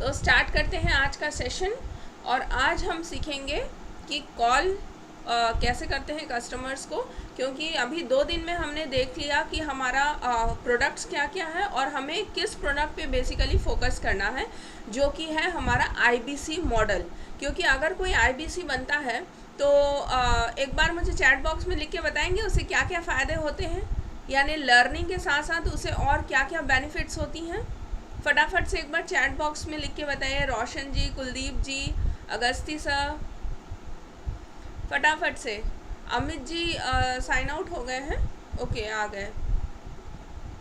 तो स्टार्ट करते हैं आज का सेशन। और आज हम सीखेंगे कि कॉल कैसे करते हैं कस्टमर्स को, क्योंकि अभी 2 दिन में हमने देख लिया कि हमारा प्रोडक्ट्स क्या क्या है और हमें किस प्रोडक्ट पे बेसिकली फोकस करना है, जो कि है हमारा आईबीसी मॉडल। क्योंकि अगर कोई आईबीसी बनता है तो एक बार मुझे चैट बॉक्स में लिख के बताएंगे उसे क्या क्या फ़ायदे होते हैं, यानी लर्निंग के साथ साथ उसे और क्या क्या बेनिफिट्स होती हैं। फटाफट से एक बार चैट बॉक्स में लिख के बताइए। रोशन जी, कुलदीप जी, अगस्ती सर, फटाफट से। अमित जी साइन आउट हो गए हैं, ओके आ गए।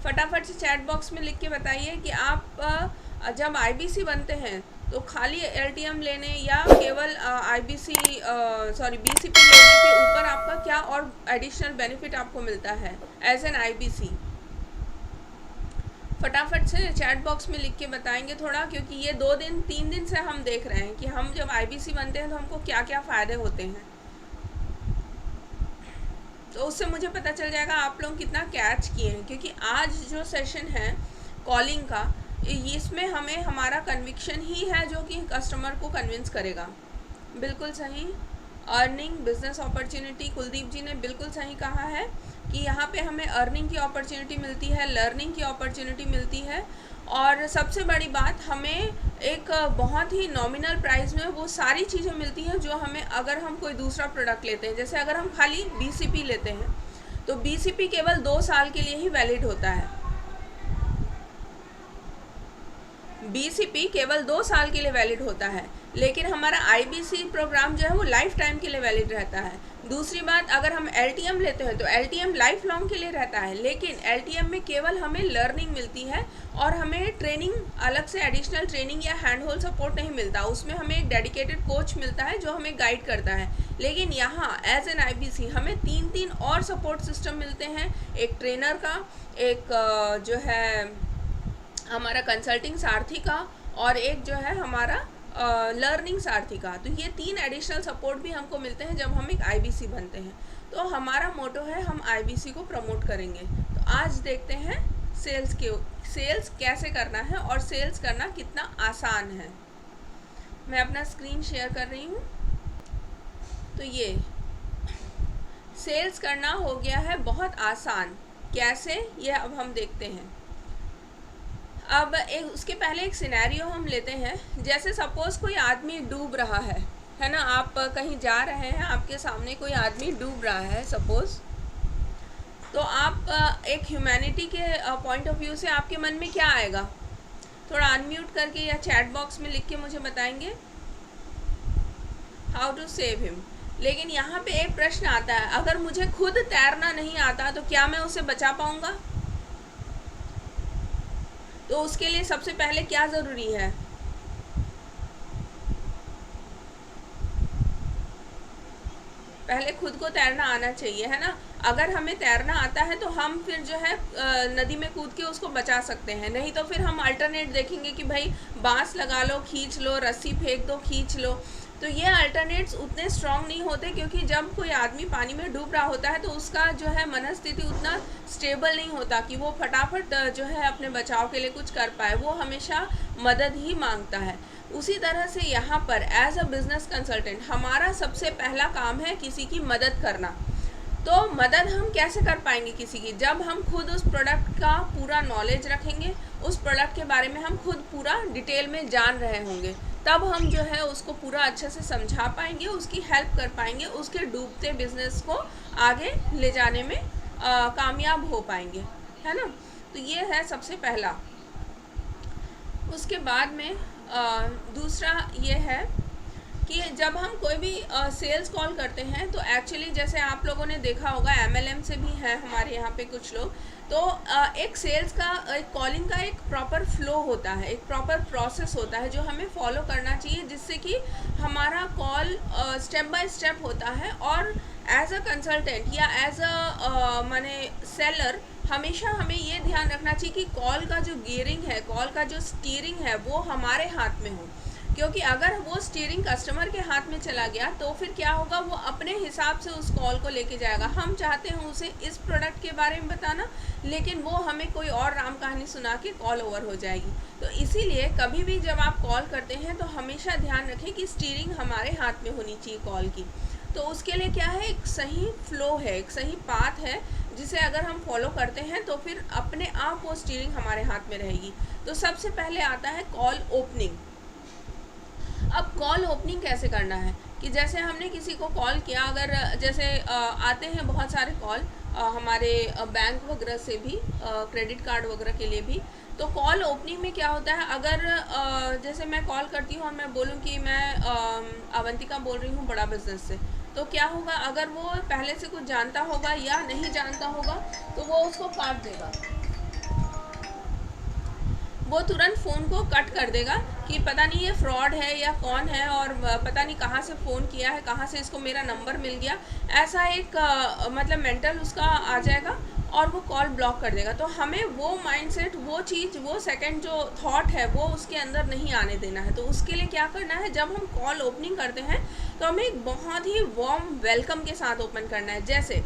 फटाफट से चैट बॉक्स में लिख के बताइए कि आप जब आईबीसी बनते हैं तो खाली एलटीएम लेने या केवल आईबीसी बीसीपी लेने के ऊपर आपका क्या और एडिशनल बेनिफिट आपको मिलता है एज एन आईबीसी। फटाफट से चैट बॉक्स में लिख के बताएंगे थोड़ा, क्योंकि ये 3 दिन से हम देख रहे हैं कि हम जब आईबीसी बनते हैं तो हमको क्या क्या फ़ायदे होते हैं। तो उससे मुझे पता चल जाएगा आप लोग कितना कैच किए हैं, क्योंकि आज जो सेशन है कॉलिंग का, इसमें हमें हमारा कन्विक्शन ही है जो कि कस्टमर को कन्विंस करेगा। बिल्कुल सही। अर्निंग, बिजनेस अपॉर्चुनिटी, कुलदीप जी ने बिल्कुल सही कहा है कि यहाँ पे हमें अर्निंग की अपॉर्चुनिटी मिलती है, लर्निंग की अपॉर्चुनिटी मिलती है, और सबसे बड़ी बात हमें एक बहुत ही नॉमिनल प्राइस में वो सारी चीज़ें मिलती हैं जो हमें अगर हम कोई दूसरा प्रोडक्ट लेते हैं। जैसे अगर हम खाली बीसीपी लेते हैं तो बीसीपी केवल 2 साल के लिए ही वैलिड होता है। बीसीपी केवल 2 साल के लिए वैलिड होता है, लेकिन हमारा आईबीसी प्रोग्राम जो है वो लाइफ टाइम के लिए वैलिड रहता है। दूसरी बात, अगर हम एलटीएम लेते हैं तो एलटीएम लाइफ लॉन्ग के लिए रहता है, लेकिन एलटीएम में केवल हमें लर्निंग मिलती है और हमें ट्रेनिंग, अलग से एडिशनल ट्रेनिंग या हैंड होल्ड सपोर्ट नहीं मिलता। उसमें हमें एक डेडिकेटेड कोच मिलता है जो हमें गाइड करता है। लेकिन यहाँ एज एन आईबीसी हमें 3 और सपोर्ट सिस्टम मिलते हैं, एक ट्रेनर का, एक जो है हमारा कंसल्टिंग सारथी का, और एक जो है हमारा लर्निंग सारथी का। तो ये 3 एडिशनल सपोर्ट भी हमको मिलते हैं जब हम एक आईबीसी बनते हैं। तो हमारा मोटो है हम आईबीसी को प्रमोट करेंगे। तो आज देखते हैं सेल्स कैसे करना है और सेल्स करना कितना आसान है। मैं अपना स्क्रीन शेयर कर रही हूँ। तो ये सेल्स करना हो गया है बहुत आसान। कैसे, ये अब हम देखते हैं। अब उसके पहले एक सिनेरियो हम लेते हैं। जैसे सपोज कोई आदमी डूब रहा है ना, आप कहीं जा रहे हैं, आपके सामने कोई आदमी डूब रहा है सपोज, तो आप एक ह्यूमैनिटी के पॉइंट ऑफ व्यू से आपके मन में क्या आएगा? थोड़ा अनम्यूट करके या चैट बॉक्स में लिख के मुझे बताएंगे। How to save him. लेकिन यहाँ पे एक प्रश्न आता है, अगर मुझे खुद तैरना नहीं आता तो क्या मैं उसे बचा पाऊँगा? तो उसके लिए सबसे पहले क्या ज़रूरी है? पहले खुद को तैरना आना चाहिए, है ना। अगर हमें तैरना आता है तो हम फिर जो है नदी में कूद के उसको बचा सकते हैं। नहीं तो फिर हम अल्टरनेट देखेंगे कि भाई बांस लगा लो, खींच लो, रस्सी फेंक दो, खींच लो। तो ये अल्टरनेट्स उतने स्ट्रांग नहीं होते, क्योंकि जब कोई आदमी पानी में डूब रहा होता है तो उसका जो है मनस्थिति उतना स्टेबल नहीं होता कि वो फटाफट जो है अपने बचाव के लिए कुछ कर पाए। वो हमेशा मदद ही मांगता है। उसी तरह से यहाँ पर एज अ बिजनेस कंसल्टेंट हमारा सबसे पहला काम है किसी की मदद करना। तो मदद हम कैसे कर पाएंगे किसी की? जब हम खुद उस प्रोडक्ट का पूरा नॉलेज रखेंगे, उस प्रोडक्ट के बारे में हम खुद पूरा डिटेल में जान रहे होंगे, तब हम जो है उसको पूरा अच्छे से समझा पाएंगे, उसकी हेल्प कर पाएंगे, उसके डूबते बिजनेस को आगे ले जाने में कामयाब हो पाएंगे, है ना। तो ये है सबसे पहला। उसके बाद में दूसरा ये है कि जब हम कोई भी सेल्स कॉल करते हैं तो एक्चुअली जैसे आप लोगों ने देखा होगा, एमएलएम से भी हैं हमारे यहाँ पे कुछ लोग, तो एक सेल्स का, एक कॉलिंग का एक प्रॉपर फ्लो होता है, एक प्रॉपर प्रोसेस होता है जो हमें फॉलो करना चाहिए, जिससे कि हमारा कॉल स्टेप बाय स्टेप होता है। और एज अ कंसल्टेंट या एज अ माने सेलर, हमेशा हमें ये ध्यान रखना चाहिए कि कॉल का जो गियरिंग है, कॉल का जो स्टीयरिंग है, वो हमारे हाथ में हो। क्योंकि अगर वो स्टीयरिंग कस्टमर के हाथ में चला गया तो फिर क्या होगा, वो अपने हिसाब से उस कॉल को लेके जाएगा। हम चाहते हैं उसे इस प्रोडक्ट के बारे में बताना, लेकिन वो हमें कोई और राम कहानी सुना के कॉल ओवर हो जाएगी। तो इसीलिए कभी भी जब आप कॉल करते हैं तो हमेशा ध्यान रखें कि स्टीयरिंग हमारे हाथ में होनी चाहिए कॉल की। तो उसके लिए क्या है, एक सही फ्लो है, एक सही पाथ है, जिसे अगर हम फॉलो करते हैं तो फिर अपने आप वो स्टीयरिंग हमारे हाथ में रहेगी। तो सबसे पहले आता है कॉल ओपनिंग। अब कॉल ओपनिंग कैसे करना है कि जैसे हमने किसी को कॉल किया, अगर जैसे आते हैं बहुत सारे कॉल हमारे बैंक वगैरह से भी, क्रेडिट कार्ड वगैरह के लिए भी। तो कॉल ओपनिंग में क्या होता है, अगर जैसे मैं कॉल करती हूँ और मैं बोलूँ कि मैं अवंतिका बोल रही हूँ बड़ा बिजनेस से, तो क्या होगा, अगर वो पहले से कुछ जानता होगा या नहीं जानता होगा तो वो उसको काट देगा, वो तुरंत फ़ोन को कट कर देगा कि पता नहीं ये फ्रॉड है या कौन है, और पता नहीं कहाँ से फ़ोन किया है, कहाँ से इसको मेरा नंबर मिल गया। ऐसा एक मतलब मेंटल उसका आ जाएगा और वो कॉल ब्लॉक कर देगा। तो हमें वो माइंडसेट, वो चीज़, वो सेकंड जो थॉट है वो उसके अंदर नहीं आने देना है। तो उसके लिए क्या करना है, जब हम कॉल ओपनिंग करते हैं तो हमें एक बहुत ही वार्म वेलकम के साथ ओपन करना है। जैसे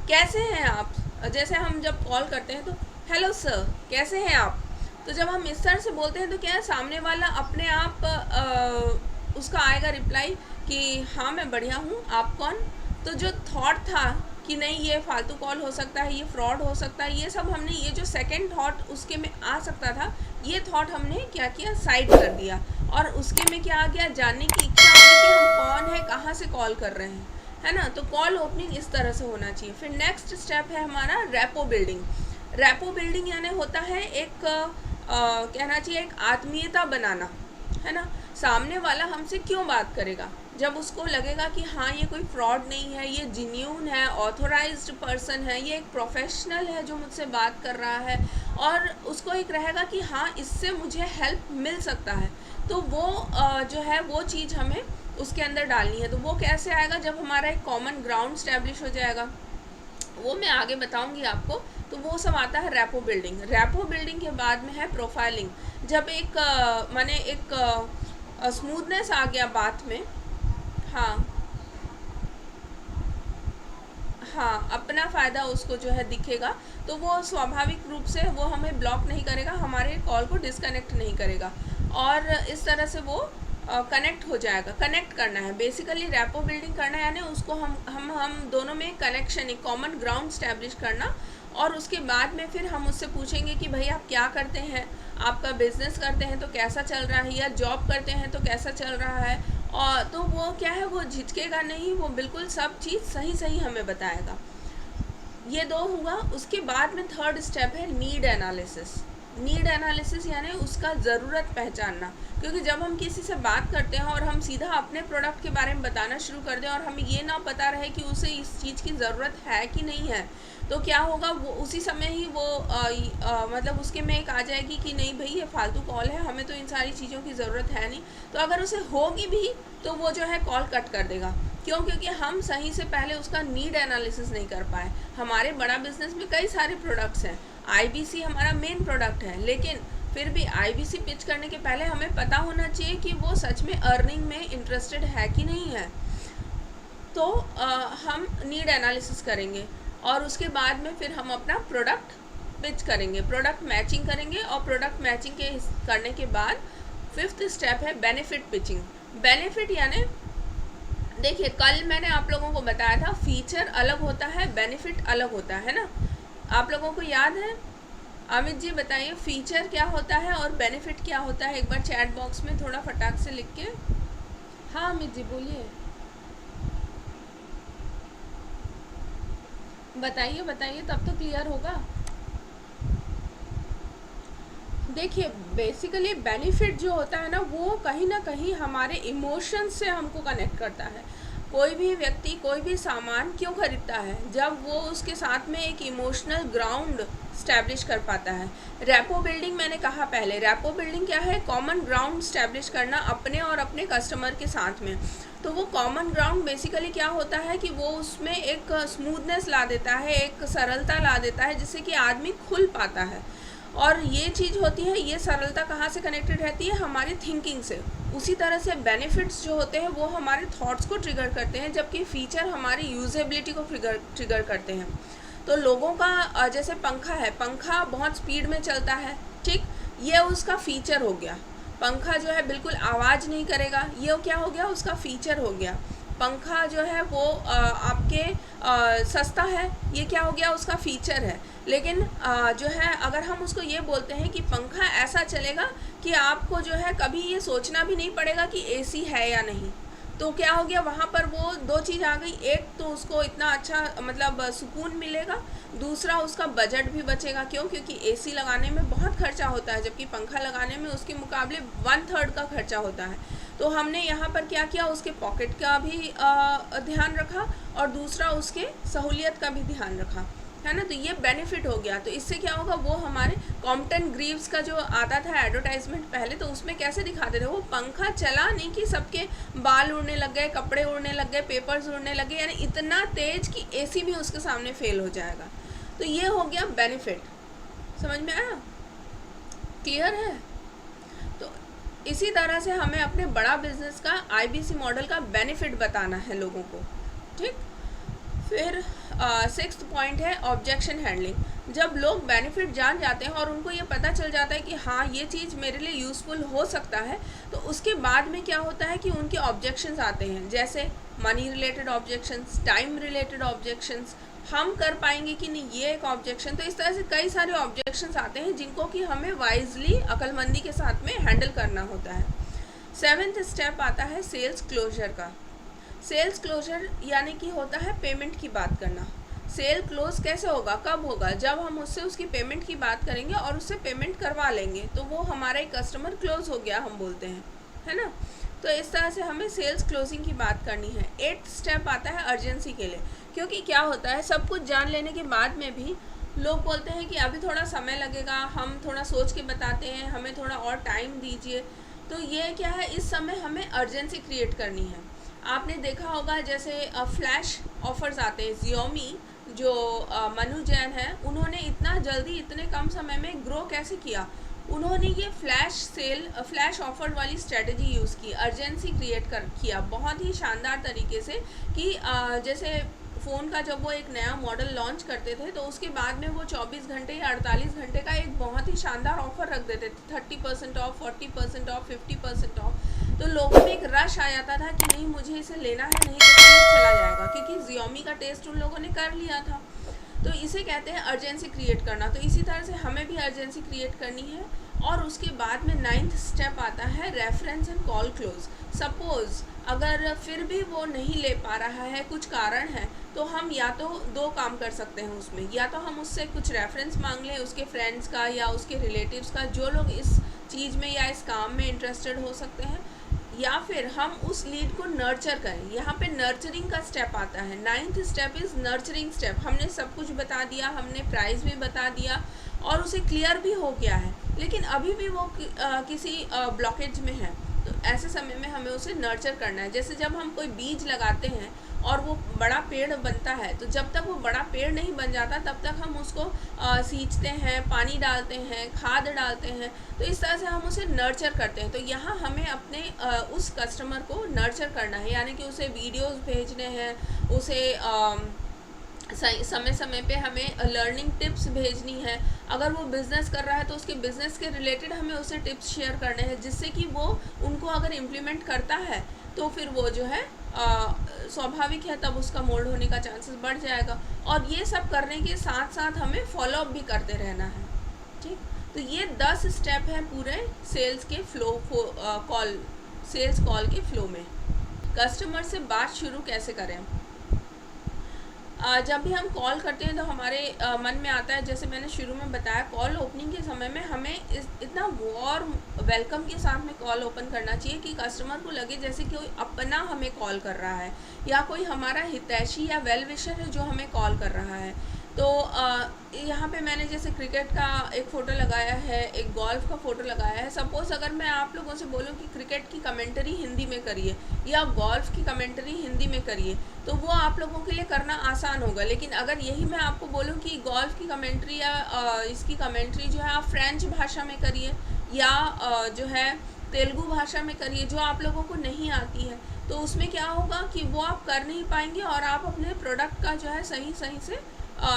कैसे हैं आप, जैसे हम जब कॉल करते हैं तो हेलो सर कैसे हैं आप। तो जब हम इस तरह से बोलते हैं तो क्या है, सामने वाला अपने आप उसका आएगा रिप्लाई कि हाँ मैं बढ़िया हूँ, आप कौन। तो जो थॉट था कि नहीं ये फालतू कॉल हो सकता है, ये फ्रॉड हो सकता है, ये सब हमने, ये जो सेकंड थॉट उसके में आ सकता था, ये थॉट हमने क्या किया, साइड कर दिया। और उसके में क्या आ गया, जानने की इच्छा आ गई कि हम कौन है, कहाँ से कॉल कर रहे हैं, है ना। तो कॉल ओपनिंग इस तरह से होना चाहिए। फिर नेक्स्ट स्टेप है हमारा रैपो बिल्डिंग। रैपो बिल्डिंग यानी होता है एक कहना चाहिए एक आत्मीयता बनाना, है ना। सामने वाला हमसे क्यों बात करेगा, जब उसको लगेगा कि हाँ ये कोई फ्रॉड नहीं है, ये जेन्युइन है, ऑथोराइज्ड पर्सन है, ये एक प्रोफेशनल है जो मुझसे बात कर रहा है, और उसको एक रहेगा कि हाँ इससे मुझे हेल्प मिल सकता है। तो वो जो है वो चीज़ हमें उसके अंदर डालनी है। तो वो कैसे आएगा, जब हमारा एक कॉमन ग्राउंड स्टैब्लिश हो जाएगा, वो मैं आगे बताऊंगी आपको। तो वो सब आता है रैपो बिल्डिंग। रैपो बिल्डिंग के बाद में है प्रोफाइलिंग। जब एक माने एक स्मूथनेस आ गया बात में, हाँ हाँ, अपना फ़ायदा उसको जो है दिखेगा, तो वो स्वाभाविक रूप से वो हमें ब्लॉक नहीं करेगा, हमारे कॉल को डिसकनेक्ट नहीं करेगा, और इस तरह से वो कनेक्ट हो जाएगा। कनेक्ट करना है बेसिकली, रैपो बिल्डिंग करना है, यानी उसको हम दोनों में कनेक्शन, एक कॉमन ग्राउंड स्टैब्लिश करना। और उसके बाद में फिर हम उससे पूछेंगे कि भाई आप क्या करते हैं, आपका बिजनेस करते हैं तो कैसा चल रहा है, या जॉब करते हैं तो कैसा चल रहा है। और तो वो क्या है, वो झिझकेगा नहीं, वो बिल्कुल सब चीज़ सही सही हमें बताएगा। ये दो हुआ। उसके बाद में थर्ड स्टेप है नीड एनालिसिस। नीड एनालिसिस यानी उसका ज़रूरत पहचानना, क्योंकि जब हम किसी से बात करते हैं और हम सीधा अपने प्रोडक्ट के बारे में बताना शुरू कर दें और हमें ये ना पता रहे कि उसे इस चीज़ की ज़रूरत है कि नहीं है, तो क्या होगा, वो उसी समय ही वो मतलब उसके में एक आ जाएगी कि नहीं भाई ये फालतू कॉल है, हमें तो इन सारी चीज़ों की ज़रूरत है नहीं। तो अगर उसे होगी भी तो वो जो है कॉल कट कर देगा। क्यों? क्योंकि हम सही से पहले उसका नीड एनालिसिस नहीं कर पाए। हमारे बड़ा बिजनेस में कई सारे प्रोडक्ट्स हैं, आईबीसी हमारा मेन प्रोडक्ट है, लेकिन फिर भी आईबीसी पिच करने के पहले हमें पता होना चाहिए कि वो सच में अर्निंग में इंटरेस्टेड है कि नहीं है। तो हम नीड एनालिसिस करेंगे और उसके बाद में फिर हम अपना प्रोडक्ट पिच करेंगे, प्रोडक्ट मैचिंग करेंगे, और प्रोडक्ट मैचिंग के करने के बाद फिफ्थ स्टेप है बेनिफिट पिचिंग। बेनिफिट यानी देखिए, कल मैंने आप लोगों को बताया था फीचर अलग होता है, बेनिफिट अलग होता है ना, आप लोगों को याद है। अमित जी बताइए फीचर क्या होता है और बेनिफिट क्या होता है, एक बार चैट बॉक्स में थोड़ा फटाक से लिख के। हाँ अमित जी बोलिए, बताइए बताइए, तब तो क्लियर होगा। देखिए बेसिकली बेनिफिट जो होता है ना कहीं हमारे इमोशन से हमको कनेक्ट करता है। कोई भी व्यक्ति कोई भी सामान क्यों खरीदता है, जब वो उसके साथ में एक इमोशनल ग्राउंड स्टैब्लिश कर पाता है। रैपो बिल्डिंग मैंने कहा पहले, रैपो बिल्डिंग क्या है, कॉमन ग्राउंड स्टैब्लिश करना अपने और अपने कस्टमर के साथ में। तो वो कॉमन ग्राउंड बेसिकली क्या होता है कि वो उसमें एक स्मूथनेस ला देता है, एक सरलता ला देता है, जिससे कि आदमी खुल पाता है। और ये चीज़ होती है, ये सरलता कहाँ से कनेक्टेड रहती है? हमारी थिंकिंग से। उसी तरह से बेनिफिट्स जो होते हैं वो हमारे थॉट्स को ट्रिगर करते हैं, जबकि फीचर हमारी यूजेबिलिटी को ट्रिगर करते हैं। तो लोगों का जैसे पंखा है, पंखा बहुत स्पीड में चलता है, ठीक, ये उसका फीचर हो गया। पंखा जो है बिल्कुल आवाज़ नहीं करेगा, ये क्या हो गया? उसका फीचर हो गया। पंखा जो है वो आपके सस्ता है, ये क्या हो गया? उसका फीचर है। लेकिन जो है अगर हम उसको ये बोलते हैं कि पंखा ऐसा चलेगा कि आपको जो है कभी ये सोचना भी नहीं पड़ेगा कि एसी है या नहीं, तो क्या हो गया? वहाँ पर वो दो चीज़ आ गई। एक तो उसको इतना अच्छा मतलब सुकून मिलेगा, दूसरा उसका बजट भी बचेगा। क्यों? क्योंकि एसी लगाने में बहुत खर्चा होता है, जबकि पंखा लगाने में उसके मुकाबले 1/3 का खर्चा होता है। तो हमने यहाँ पर क्या किया? उसके पॉकेट का भी ध्यान रखा और दूसरा उसके सहूलियत का भी ध्यान रखा, है ना। तो ये बेनिफिट हो गया। तो इससे क्या होगा? वो हमारे कॉम्पटन ग्रीव्स का जो आता था एडवर्टाइजमेंट पहले, तो उसमें कैसे दिखाते थे? वो पंखा चला नहीं कि सबके बाल उड़ने लग गए, कपड़े उड़ने लग गए, पेपर्स उड़ने लगे, यानी इतना तेज कि एसी भी उसके सामने फेल हो जाएगा। तो ये हो गया बेनिफिट। समझ में आया? क्लियर है? तो इसी तरह से हमें अपने बड़ा बिजनेस का IBC मॉडल का बेनिफिट बताना है लोगों को, ठीक। फिर 6th पॉइंट है ऑब्जेक्शन हैंडलिंग। जब लोग बेनिफिट जान जाते हैं और उनको ये पता चल जाता है कि हाँ ये चीज़ मेरे लिए यूज़फुल हो सकता है, तो उसके बाद में क्या होता है कि उनके ऑब्जेक्शंस आते हैं, जैसे money related objections, time related objections, हम कर पाएंगे कि नहीं, ये एक ऑब्जेक्शन। तो इस तरह से कई सारे ऑब्जेक्शंस आते हैं जिनको कि हमें वाइजली अक्लमंदी के साथ में हैंडल करना होता है। 7th स्टेप आता है सेल्स क्लोजर का। सेल्स क्लोजर यानी कि होता है पेमेंट की बात करना। सेल क्लोज कैसे होगा? कब होगा? जब हम उससे उसकी पेमेंट की बात करेंगे और उससे पेमेंट करवा लेंगे, तो वो हमारा एक कस्टमर क्लोज हो गया, हम बोलते हैं, है ना। तो इस तरह से हमें सेल्स क्लोजिंग की बात करनी है। 8th स्टेप आता है अर्जेंसी के लिए, क्योंकि क्या होता है सब कुछ जान लेने के बाद में भी लोग बोलते हैं कि अभी थोड़ा समय लगेगा, हम थोड़ा सोच के बताते हैं, हमें थोड़ा और टाइम दीजिए। तो ये क्या है? इस समय हमें अर्जेंसी क्रिएट करनी है। आपने देखा होगा जैसे फ्लैश ऑफर्स आते हैं। Xiaomi जो मनु जैन है, उन्होंने इतना जल्दी इतने कम समय में ग्रो कैसे किया? उन्होंने ये फ्लैश ऑफर वाली स्ट्रेटजी यूज़ की, अर्जेंसी क्रिएट किया बहुत ही शानदार तरीके से कि जैसे फ़ोन का जब वो एक नया मॉडल लॉन्च करते थे, तो उसके बाद में वो 24 घंटे या 48 घंटे का एक बहुत ही शानदार ऑफ़र रख देते थे, 30% ऑफ, 40% ऑफ, 50% ऑफ। तो लोगों में एक रश आ जाता था कि नहीं मुझे इसे लेना है, नहीं तो फिर चला जाएगा, क्योंकि Xiaomi का टेस्ट उन लोगों ने कर लिया था। तो इसे कहते हैं अर्जेंसी क्रिएट करना। तो इसी तरह से हमें भी अर्जेंसी क्रिएट करनी है। और उसके बाद में 9th स्टेप आता है reference and call close. Suppose अगर फिर भी वो नहीं ले पा रहा है, कुछ कारण है, तो हम या तो दो काम कर सकते हैं उसमें, या तो हम उससे कुछ रेफरेंस मांग लें उसके फ्रेंड्स का या उसके रिलेटिव्स का, जो लोग इस चीज़ में या इस काम में इंटरेस्टेड हो सकते हैं, या फिर हम उस लीड को नर्चर करें। यहाँ पे नर्चरिंग का स्टेप आता है। 9th step is nurturing step. हमने सब कुछ बता दिया, हमने प्राइस भी बता दिया और उसे क्लियर भी हो गया है, लेकिन अभी भी वो किसी ब्लॉकेज में है। तो ऐसे समय में हमें उसे नर्चर करना है। जैसे जब हम कोई बीज लगाते हैं और वो बड़ा पेड़ बनता है, तो जब तक वो बड़ा पेड़ नहीं बन जाता तब तक हम उसको सींचते हैं, पानी डालते हैं, खाद डालते हैं। तो इस तरह से हम उसे नर्चर करते हैं। तो यहाँ हमें अपने उस कस्टमर को नर्चर करना है, यानी कि उसे वीडियोस भेजने हैं, उसे समय समय पे हमें लर्निंग टिप्स भेजनी है। अगर वो बिज़नेस कर रहा है तो उसके बिज़नेस के रिलेटेड हमें उसे टिप्स शेयर करने हैं, जिससे कि वो उनको अगर इम्प्लीमेंट करता है तो फिर वो जो है स्वाभाविक है, तब उसका मोल्ड होने का चांसेस बढ़ जाएगा। और ये सब करने के साथ साथ हमें फॉलोअप भी करते रहना है, ठीक। तो ये 10 स्टेप हैं पूरे सेल्स के सेल्स कॉल के फ्लो में। कस्टमर से बात शुरू कैसे करें? जब भी हम कॉल करते हैं तो हमारे मन में आता है, जैसे मैंने शुरू में बताया, कॉल ओपनिंग के समय में हमें इतना वार्म वेलकम के साथ में कॉल ओपन करना चाहिए कि कस्टमर को लगे जैसे कोई अपना हमें कॉल कर रहा है, या कोई हमारा हितैषी या वेल विशर है जो हमें कॉल कर रहा है। तो यहाँ पे मैंने जैसे क्रिकेट का एक फ़ोटो लगाया है, एक गोल्फ का फ़ोटो लगाया है। सपोज़ अगर मैं आप लोगों से बोलूँ कि क्रिकेट की कमेंटरी हिंदी में करिए या गोल्फ की कमेंटरी हिंदी में करिए, तो वो आप लोगों के लिए करना आसान होगा। लेकिन अगर यही मैं आपको बोलूँ कि गोल्फ की कमेंटरी या इसकी कमेंटरी जो है आप फ्रेंच भाषा में करिए या जो है तेलुगु भाषा में करिए, जो आप लोगों को नहीं आती है, तो उसमें क्या होगा कि वो आप कर नहीं पाएंगे और आप अपने प्रोडक्ट का जो है सही सही से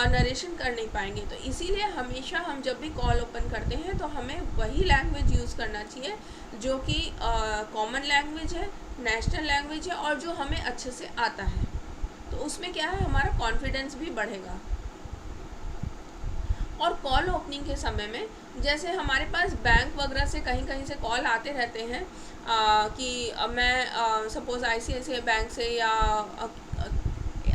नरेशन कर नहीं पाएंगे। तो इसीलिए हमेशा हम जब भी कॉल ओपन करते हैं तो हमें वही लैंग्वेज यूज़ करना चाहिए जो कि कॉमन लैंग्वेज है, नेशनल लैंग्वेज है और जो हमें अच्छे से आता है। तो उसमें क्या है, हमारा कॉन्फिडेंस भी बढ़ेगा। और कॉल ओपनिंग के समय में जैसे हमारे पास बैंक वगैरह से कहीं कहीं से कॉल आते रहते हैं कि मैं सपोज़ ICICI बैंक से या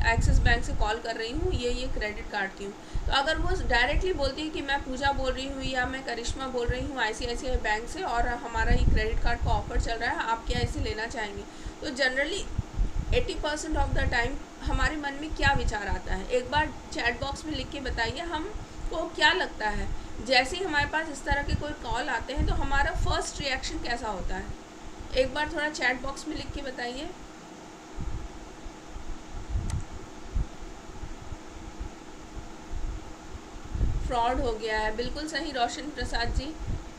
एक्सिस बैंक से कॉल कर रही हूँ, ये क्रेडिट कार्ड की हूँ। तो अगर वो डायरेक्टली बोलती है कि मैं पूजा बोल रही हूँ या मैं करिश्मा बोल रही हूँ ICICI बैंक से और हमारा ये क्रेडिट कार्ड का ऑफ़र चल रहा है, आप क्या इसे लेना चाहेंगे, तो जनरली 80% ऑफ द टाइम हमारे मन में क्या विचार आता है, एक बार चैट बॉक्स में लिख के बताइए हमको क्या लगता है। जैसे ही हमारे पास इस तरह के कोई कॉल आते हैं तो हमारा फर्स्ट रिएक्शन कैसा होता है, एक बार थोड़ा चैट बॉक्स में लिख के बताइए। फ्रॉड हो गया है, बिल्कुल सही रोशन प्रसाद जी,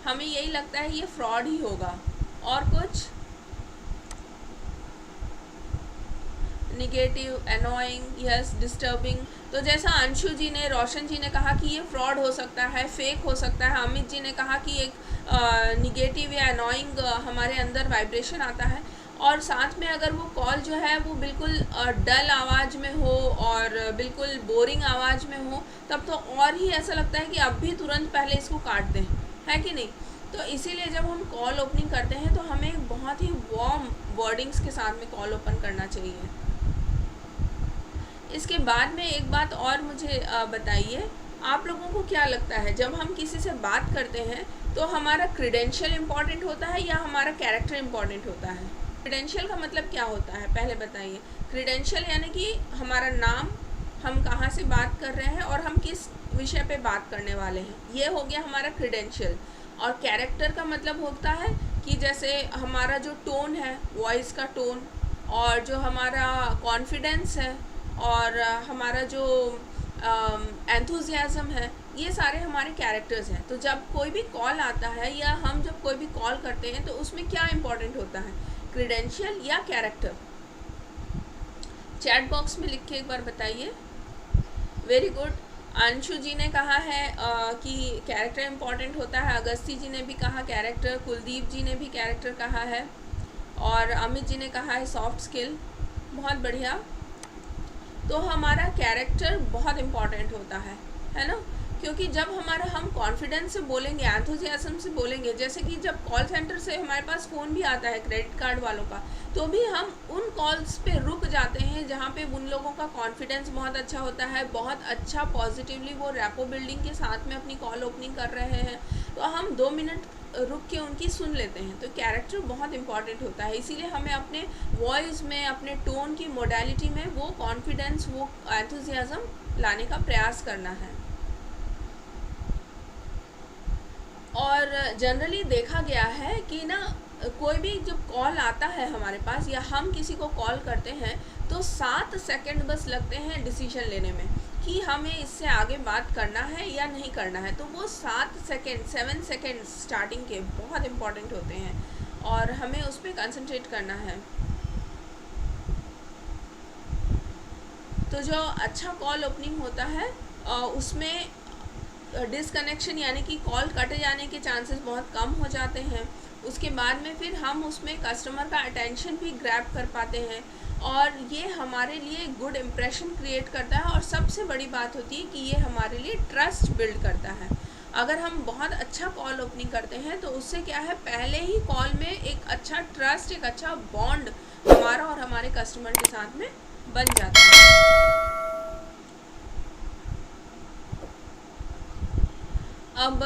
हमें यही लगता है ये फ्रॉड ही होगा। और कुछ निगेटिव, एनोइंग, यस, डिस्टर्बिंग। तो जैसा अंशु जी ने, रोशन जी ने कहा कि ये फ्रॉड हो सकता है, फेक हो सकता है। अमित जी ने कहा कि एक निगेटिव या एनोइंग हमारे अंदर वाइब्रेशन आता है। और साथ में अगर वो कॉल जो है वो बिल्कुल डल आवाज़ में हो और बिल्कुल बोरिंग आवाज़ में हो, तब तो और ही ऐसा लगता है कि अब भी तुरंत पहले इसको काट दें, है कि नहीं। तो इसीलिए जब हम कॉल ओपनिंग करते हैं तो हमें बहुत ही वार्म वर्डिंग्स के साथ में कॉल ओपन करना चाहिए। इसके बाद में एक बात और मुझे बताइए, आप लोगों को क्या लगता है जब हम किसी से बात करते हैं तो हमारा क्रेडेंशियल इम्पॉर्टेंट होता है या हमारा कैरेक्टर इम्पॉर्टेंट होता है? क्रेडेंशियल का मतलब क्या होता है, पहले बताइए। क्रेडेंशियल यानी कि हमारा नाम, हम कहाँ से बात कर रहे हैं और हम किस विषय पे बात करने वाले हैं, ये हो गया हमारा क्रेडेंशियल। और कैरेक्टर का मतलब होता है कि जैसे हमारा जो टोन है, वॉइस का टोन, और जो हमारा कॉन्फिडेंस है और हमारा जो एंथुजियाज़म है, ये सारे हमारे कैरेक्टर्स हैं। तो जब कोई भी कॉल आता है या हम जब कोई भी कॉल करते हैं तो उसमें क्या इम्पोर्टेंट होता है, क्रेडेंशियल या कैरेक्टर? चैट बॉक्स में लिख के एक बार बताइए। Very good. अंशु जी ने कहा है कि कैरेक्टर इम्पॉर्टेंट होता है। अगस्ती जी ने भी कहा कैरेक्टर, कुलदीप जी ने भी कैरेक्टर कहा है, और अमित जी ने कहा है सॉफ्ट स्किल। बहुत बढ़िया। तो हमारा कैरेक्टर बहुत इम्पॉर्टेंट होता है ना, क्योंकि जब हम कॉन्फिडेंस से बोलेंगे, एंथुजियाज्म से बोलेंगे, जैसे कि जब कॉल सेंटर से हमारे पास फ़ोन भी आता है क्रेडिट कार्ड वालों का, तो भी हम उन कॉल्स पे रुक जाते हैं जहाँ पे उन लोगों का कॉन्फिडेंस बहुत अच्छा होता है, बहुत अच्छा पॉजिटिवली वो रैपो बिल्डिंग के साथ में अपनी कॉल ओपनिंग कर रहे हैं, तो हम 2 मिनट रुक के उनकी सुन लेते हैं। तो कैरेक्टर बहुत इंपॉर्टेंट होता है, इसीलिए हमें अपने वॉइस में, अपने टोन की मोडालिटी में वो कॉन्फिडेंस, वो एंथुजियाज्म लाने का प्रयास करना है। और जनरली देखा गया है कि ना, कोई भी जब कॉल आता है हमारे पास या हम किसी को कॉल करते हैं तो 7 सेकंड बस लगते हैं डिसीजन लेने में कि हमें इससे आगे बात करना है या नहीं करना है। तो वो 7 सेकंड स्टार्टिंग के बहुत इम्पॉर्टेंट होते हैं और हमें उस पर कंसंट्रेट करना है। तो जो अच्छा कॉल ओपनिंग होता है उसमें डिसकनेक्शन यानी कि कॉल कट जाने के चांसेस बहुत कम हो जाते हैं। उसके बाद में फिर हम उसमें कस्टमर का अटेंशन भी ग्रैब कर पाते हैं और ये हमारे लिए गुड इम्प्रेशन क्रिएट करता है। और सबसे बड़ी बात होती है कि ये हमारे लिए ट्रस्ट बिल्ड करता है। अगर हम बहुत अच्छा कॉल ओपनिंग करते हैं तो उससे क्या है, पहले ही कॉल में एक अच्छा ट्रस्ट, एक अच्छा बॉन्ड हमारा और हमारे कस्टमर के साथ में बन जाता है। अब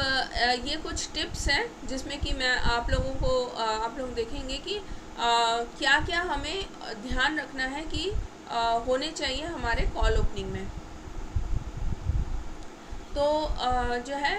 ये कुछ टिप्स हैं जिसमें कि मैं आप लोगों को आप लोग देखेंगे कि क्या क्या हमें ध्यान रखना है कि होने चाहिए हमारे कॉल ओपनिंग में। तो जो है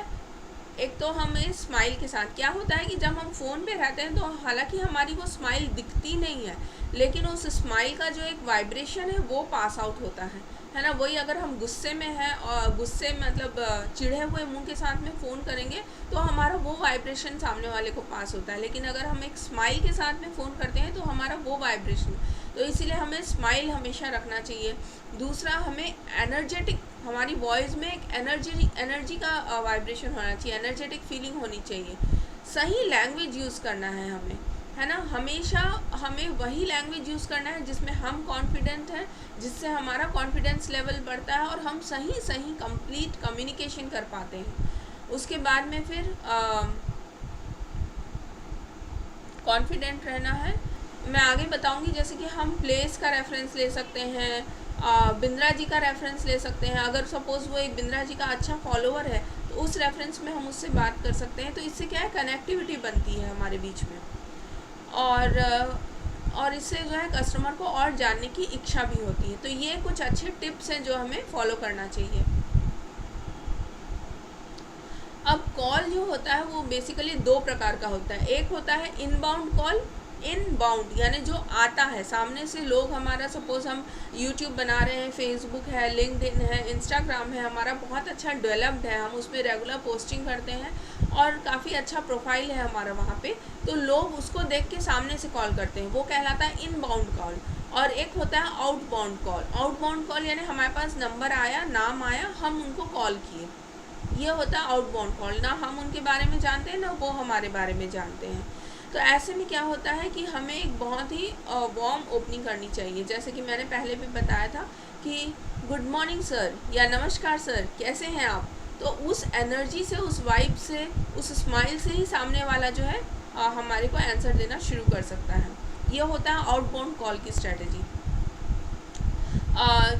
एक तो हमें स्माइल के साथ क्या होता है कि जब हम फ़ोन पे रहते हैं तो हालांकि हमारी वो स्माइल दिखती नहीं है, लेकिन उस स्माइल का जो एक वाइब्रेशन है वो पास आउट होता है ना। वही अगर हम गुस्से में हैं और गुस्से मतलब चिढ़े हुए मुंह के साथ में फ़ोन करेंगे तो हमारा वो वाइब्रेशन सामने वाले को पास होता है, लेकिन अगर हम एक स्माइल के साथ में फ़ोन करते हैं तो हमारा वो वाइब्रेशन, तो इसीलिए हमें स्माइल हमेशा रखना चाहिए। दूसरा, हमें एनर्जेटिक, हमारी वॉइस में एक एनर्जी का वाइब्रेशन होना चाहिए, एनर्जेटिक फीलिंग होनी चाहिए। सही लैंग्वेज यूज़ करना है हमें, है ना। हमेशा हमें वही लैंग्वेज यूज़ करना है जिसमें हम कॉन्फिडेंट हैं, जिससे हमारा कॉन्फिडेंस लेवल बढ़ता है और हम सही कंप्लीट कम्युनिकेशन कर पाते हैं। उसके बाद में फिर कॉन्फिडेंट रहना है। मैं आगे बताऊंगी, जैसे कि हम प्लेस का रेफरेंस ले सकते हैं, बिंद्रा जी का रेफरेंस ले सकते हैं। अगर सपोज़ वो एक बिंद्रा जी का अच्छा फॉलोअर है तो उस रेफरेंस में हम उससे बात कर सकते हैं, तो इससे क्या है, कनेक्टिविटी बनती है हमारे बीच में, और इससे जो है कस्टमर को और जानने की इच्छा भी होती है। तो ये कुछ अच्छे टिप्स हैं जो हमें फॉलो करना चाहिए। अब कॉल जो होता है वो बेसिकली दो प्रकार का होता है। एक होता है इनबाउंड कॉल, इनबाउंड यानी जो आता है सामने से लोग, हमारा सपोज हम यूट्यूब बना रहे हैं, फेसबुक है, लिंक्डइन है, इंस्टाग्राम है, हमारा बहुत अच्छा डेवलप्ड है, हम उस पर रेगुलर पोस्टिंग करते हैं और काफ़ी अच्छा प्रोफाइल है हमारा वहाँ पे, तो लोग उसको देख के सामने से कॉल करते हैं, वो कहलाता है इनबाउंड कॉल। और एक होता है आउटबाउंड कॉल। आउटबाउंड कॉल यानी हमारे पास नंबर आया, नाम आया, हम उनको कॉल किए, ये होता है आउटबाउंड कॉल। ना हम उनके बारे में जानते हैं ना वो हमारे बारे में जानते हैं। तो ऐसे में क्या होता है कि हमें एक बहुत ही वार्म ओपनिंग करनी चाहिए, जैसे कि मैंने पहले भी बताया था कि गुड मॉर्निंग सर या नमस्कार सर, कैसे हैं आप। तो उस एनर्जी से, उस वाइब से, उस स्माइल से ही सामने वाला जो है हमारे को आंसर देना शुरू कर सकता है। ये होता है आउटबाउंड कॉल की स्ट्रेटजी।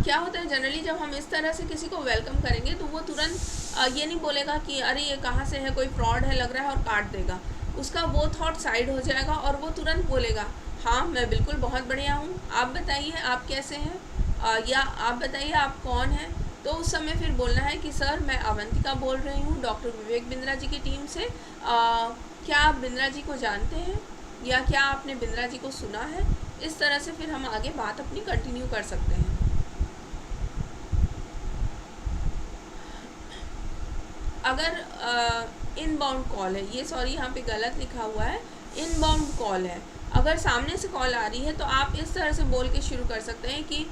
क्या होता है जनरली जब हम इस तरह से किसी को वेलकम करेंगे तो वो तुरंत ये नहीं बोलेगा कि अरे ये कहाँ से है, कोई फ्रॉड है लग रहा है, और काट देगा। उसका वो थॉट साइड हो जाएगा और वो तुरंत बोलेगा हाँ मैं बिल्कुल बहुत बढ़िया हूँ, आप बताइए आप कैसे हैं, या आप बताइए आप कौन हैं। तो उस समय फिर बोलना है कि सर मैं अवंतिका बोल रही हूँ डॉक्टर विवेक बिंद्रा जी की टीम से, क्या आप बिंद्रा जी को जानते हैं या क्या आपने बिंद्रा जी को सुना है। इस तरह से फिर हम आगे बात अपनी कंटिन्यू कर सकते हैं। अगर इनबाउंड कॉल है, ये सॉरी यहाँ पे गलत लिखा हुआ है, इनबाउंड कॉल है, अगर सामने से कॉल आ रही है तो आप इस तरह से बोल के शुरू कर सकते हैं कि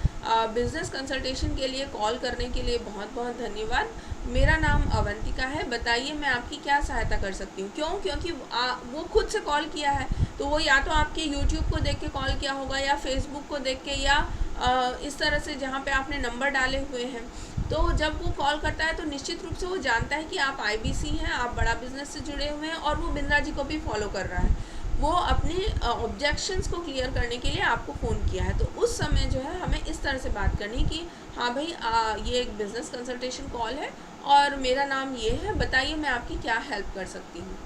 बिज़नेस कंसल्टेशन के लिए कॉल करने के लिए बहुत बहुत धन्यवाद, मेरा नाम अवंतिका है, बताइए मैं आपकी क्या सहायता कर सकती हूँ। क्यों? क्योंकि वो खुद से कॉल किया है, तो वो या तो आपके यूट्यूब को देख के कॉल किया होगा या फेसबुक को देख के, या इस तरह से जहाँ पे आपने नंबर डाले हुए हैं। तो जब वो कॉल करता है तो निश्चित रूप से वो जानता है कि आप IBC हैं, आप बड़ा बिजनेस से जुड़े हुए हैं और वो बिंद्रा जी को भी फॉलो कर रहा है। वो अपने ऑब्जेक्शंस को क्लियर करने के लिए आपको फ़ोन किया है। तो उस समय जो है हमें इस तरह से बात करनी कि हाँ भाई ये एक बिज़नेस कंसल्टेशन कॉल है और मेरा नाम ये है, बताइए मैं आपकी क्या हेल्प कर सकती हूँ।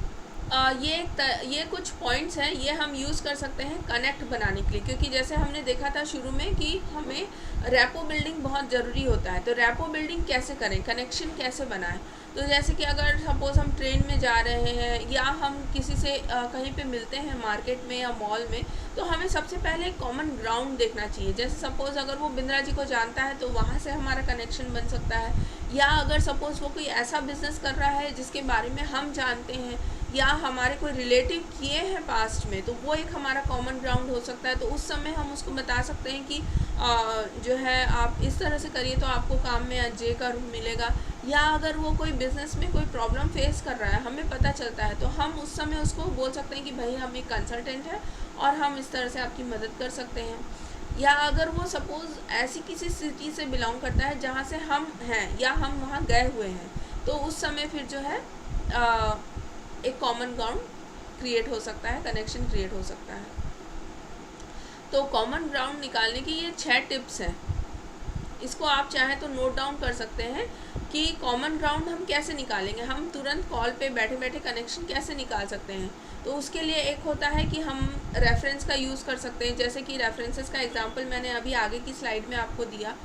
ये कुछ पॉइंट्स हैं, ये हम यूज़ कर सकते हैं कनेक्ट बनाने के लिए, क्योंकि जैसे हमने देखा था शुरू में कि हमें रैपो बिल्डिंग बहुत ज़रूरी होता है। तो रैपो बिल्डिंग कैसे करें, कनेक्शन कैसे बनाएं। तो जैसे कि अगर सपोज़ हम ट्रेन में जा रहे हैं या हम किसी से कहीं पे मिलते हैं मार्केट में या मॉल में, तो हमें सबसे पहले कॉमन ग्राउंड देखना चाहिए। जैसे सपोज़ अगर वो बिंद्रा जी को जानता है तो वहाँ से हमारा कनेक्शन बन सकता है, या अगर सपोज़ वो कोई ऐसा बिज़नेस कर रहा है जिसके बारे में हम जानते हैं या हमारे कोई रिलेटिव किए हैं पास्ट में, तो वो एक हमारा कॉमन ग्राउंड हो सकता है। तो उस समय हम उसको बता सकते हैं कि जो है आप इस तरह से करिए तो आपको काम में J का रूप मिलेगा। या अगर वो कोई बिज़नेस में कोई प्रॉब्लम फेस कर रहा है, हमें पता चलता है, तो हम उस समय उसको बोल सकते हैं कि भाई हम एक कंसल्टेंट हैं और हम इस तरह से आपकी मदद कर सकते हैं। या अगर वो सपोज़ ऐसी किसी सिटी से बिलोंग करता है जहाँ से हम हैं या हम वहाँ गए हुए हैं, तो उस समय फिर जो है एक कॉमन ग्राउंड क्रिएट हो सकता है, कनेक्शन क्रिएट हो सकता है। तो कॉमन ग्राउंड निकालने की ये 6 टिप्स हैं, इसको आप चाहें तो नोट डाउन कर सकते हैं कि कॉमन ग्राउंड हम कैसे निकालेंगे, हम तुरंत कॉल पे बैठे बैठे कनेक्शन कैसे निकाल सकते हैं। तो उसके लिए एक होता है कि हम रेफरेंस का यूज़ कर सकते हैं, जैसे कि रेफरेंसेस का एग्जांपल मैंने अभी आगे की स्लाइड में आपको दिया।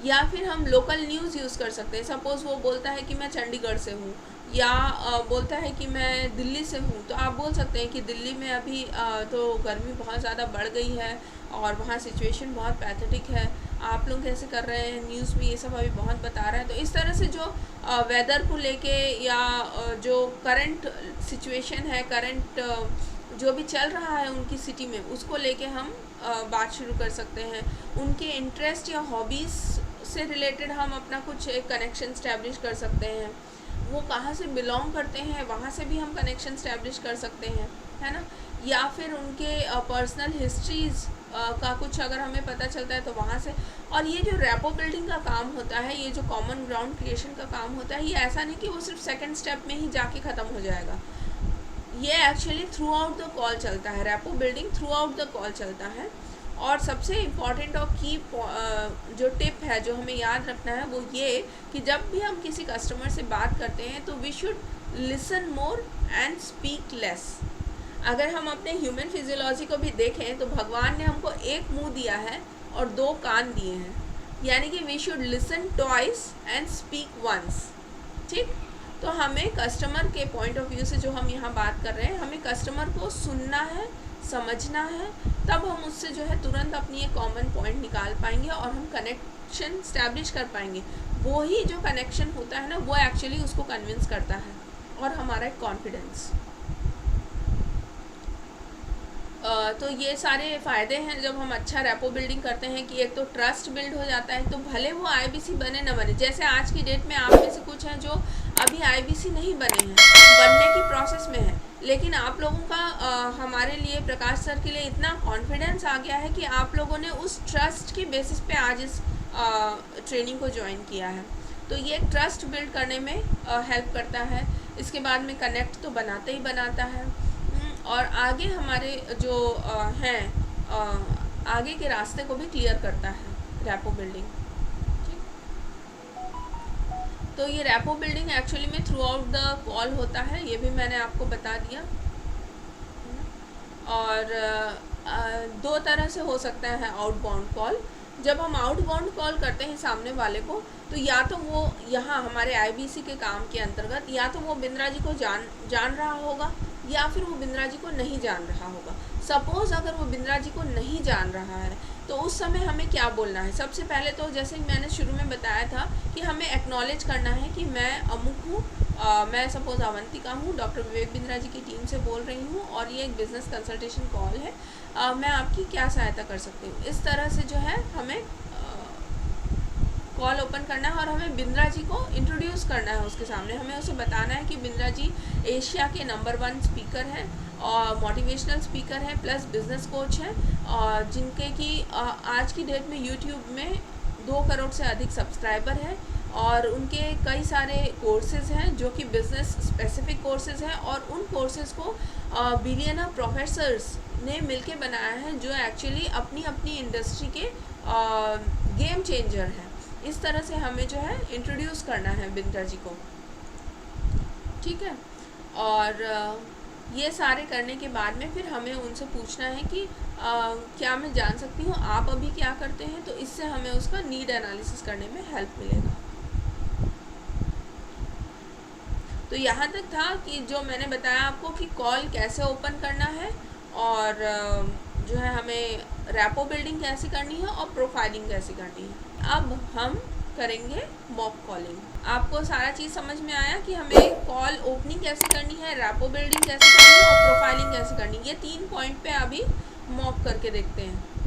या फिर हम लोकल न्यूज़ यूज़ कर सकते हैं। सपोज़ वो बोलता है कि मैं चंडीगढ़ से हूँ, या बोलता है कि मैं दिल्ली से हूँ, तो आप बोल सकते हैं कि दिल्ली में अभी तो गर्मी बहुत ज़्यादा बढ़ गई है और वहाँ सिचुएशन बहुत पैथेटिक है, आप लोग कैसे कर रहे हैं, न्यूज़ में ये सब अभी बहुत बता रहा है। तो इस तरह से जो वेदर को लेके या जो करंट सिचुएशन है, करंट जो भी चल रहा है उनकी सिटी में, उसको लेके हम बात शुरू कर सकते हैं। उनके इंटरेस्ट या हॉबीज़ से रिलेटेड हम अपना कुछ एक कनेक्शन स्टैब्लिश कर सकते हैं। वो कहाँ से बिलोंग करते हैं, वहाँ से भी हम कनेक्शन स्टैब्लिश कर सकते हैं, है ना। या फिर उनके पर्सनल हिस्ट्रीज़ का कुछ अगर हमें पता चलता है तो वहाँ से। और ये जो रैपो बिल्डिंग का काम होता है, ये जो कॉमन ग्राउंड क्रिएशन का काम होता है, ये ऐसा नहीं कि वो सिर्फ सेकंड स्टेप में ही जाके ख़त्म हो जाएगा। ये actually through out the call चलता है, rapport building through out the call चलता है। और सबसे इम्पॉर्टेंट और की जो टिप है जो हमें याद रखना है वो ये कि जब भी हम किसी कस्टमर से बात करते हैं तो we should listen more and speak less. अगर हम अपने ह्यूमन फिजियोलॉजी को भी देखें तो भगवान ने हमको एक मुंह दिया है और दो कान दिए हैं, यानी कि we should listen twice and speak once. ठीक, तो हमें कस्टमर के पॉइंट ऑफ व्यू से जो हम यहाँ बात कर रहे हैं, हमें कस्टमर को सुनना है, समझना है, तब हम उससे जो है तुरंत अपनी एक कॉमन पॉइंट निकाल पाएंगे और हम कनेक्शन स्टैब्लिश कर पाएंगे। वो ही जो कनेक्शन होता है ना, वो एक्चुअली उसको कन्विंस करता है और हमारा एक कॉन्फिडेंस। तो ये सारे फ़ायदे हैं जब हम अच्छा रैपो बिल्डिंग करते हैं कि एक तो ट्रस्ट बिल्ड हो जाता है। तो भले वो आईबीसी बने न बने, जैसे आज की डेट में आप में से कुछ हैं जो अभी आईबीसी नहीं बने हैं, बनने की प्रोसेस में है, लेकिन आप लोगों का हमारे लिए, प्रकाश सर के लिए इतना कॉन्फिडेंस आ गया है कि आप लोगों ने उस ट्रस्ट की बेसिस पे आज इस ट्रेनिंग को ज्वाइन किया है। तो ये ट्रस्ट बिल्ड करने में हेल्प करता है। इसके बाद में कनेक्ट तो बनाते ही बनाता है, और आगे हमारे जो हैं आगे के रास्ते को भी क्लियर करता है रैपो बिल्डिंग। ठीक, तो ये रैपो बिल्डिंग एक्चुअली में थ्रू आउट द कॉल होता है, ये भी मैंने आपको बता दिया। और दो तरह से हो सकता है आउटबाउंड कॉल। जब हम आउटबाउंड कॉल करते हैं सामने वाले को, तो या तो वो यहाँ हमारे आईबीसी के काम के अंतर्गत, या तो वो बिंद्रा जी को जान रहा होगा, या फिर वो बिंद्रा जी को नहीं जान रहा होगा। सपोज़ अगर वो बिंद्रा जी को नहीं जान रहा है तो उस समय हमें क्या बोलना है। सबसे पहले तो जैसे मैंने शुरू में बताया था कि हमें एक्नॉलेज करना है कि मैं अमुक हूँ, मैं सपोज़ अवंतिका हूँ, डॉक्टर विवेक बिंद्रा जी की टीम से बोल रही हूँ, और ये एक बिज़नेस कंसल्टेशन कॉल है, मैं आपकी क्या सहायता कर सकती हूँ। इस तरह से जो है हमें कॉल ओपन करना है और हमें बिंद्रा जी को इंट्रोड्यूस करना है उसके सामने। हमें उसे बताना है कि बिंद्रा जी एशिया के नंबर 1 स्पीकर हैं और मोटिवेशनल स्पीकर हैं, प्लस बिज़नेस कोच हैं, और जिनके कि आज की डेट में यूट्यूब में 2 करोड़ से अधिक सब्सक्राइबर हैं, और उनके कई सारे कोर्सेज़ हैं जो कि बिज़नेस स्पेसिफिक कोर्सेज़ हैं, और उन कोर्सेज़ को बिलियनर प्रोफेसर्स ने मिलके बनाया है जो एक्चुअली अपनी अपनी इंडस्ट्री के गेम चेंजर हैं। इस तरह से हमें जो है इंट्रोड्यूस करना है बिंद्रा जी को। ठीक है, और ये सारे करने के बाद में फिर हमें उनसे पूछना है कि क्या मैं जान सकती हूँ आप अभी क्या करते हैं, तो इससे हमें उसका नीड एनालिसिस करने में हेल्प मिलेगा। तो यहाँ तक था कि जो मैंने बताया आपको कि कॉल कैसे ओपन करना है, और जो है हमें रैपो बिल्डिंग कैसे करनी है और प्रोफाइलिंग कैसे करनी है। अब हम करेंगे मॉक कॉलिंग। आपको सारा चीज़ समझ में आया कि हमें कॉल ओपनिंग कैसे करनी है, रैपो बिल्डिंग कैसे करनी है और प्रोफाइलिंग कैसे करनी है। ये 3 पॉइंट पे अभी मॉक करके देखते हैं।